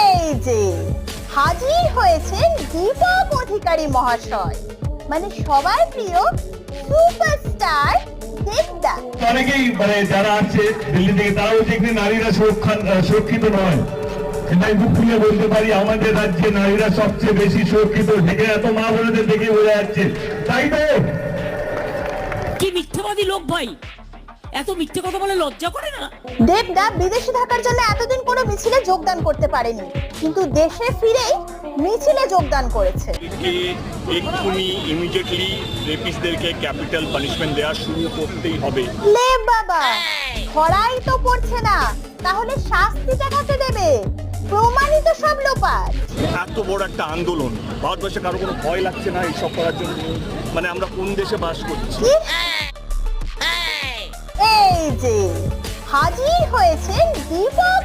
এই যে হাজির হয়েছেন দীপক অধিকারী মহাশয়, মানে সবার প্রিয় সুপারস্টার দেবদা। অনেকেই যারা আসছে দিল্লি থেকে তারা বলছে এখানে নারীরা সুরক্ষিত নয়। সেটা খুব খুলে বলতে পারি, আমাদের রাজ্যে নারীরা সবচেয়ে বেশি সুরক্ষিত। সেখানে এত মা বোনেদের দেখে বোঝা যাচ্ছে, তাই তো? কি মিথ্যাবাদী লোক ভাই, এত মিথ্যে কথা বলে লজ্জা করে না? দেবদা বিদেশে থাকার জন্য এতদিন কোনো মিছিলে যোগদান করতে পারেনি, কিন্তু দেশে ফিরেই মিছিলে যোগদান করেছে। এক্ষুনি ইমিডিয়েটলি রেপিস্টদেরকে ক্যাপিটাল পানিশমেন্ট দেওয়া শুরু করতেই হবে। লে বাবা, ধরাই তো পড়ছে না, তাহলে শাস্তিটা কাকে দেবে? প্রমাণিত সব লোপাট। এত বড় একটা আন্দোলন, ভারতবর্ষে কারো কোনো ভয় লাগছে না এইসব করার জন্য? মানে আমরা কোন দেশে বাস করছি? এই যে হাজির হয়েছেন দীপক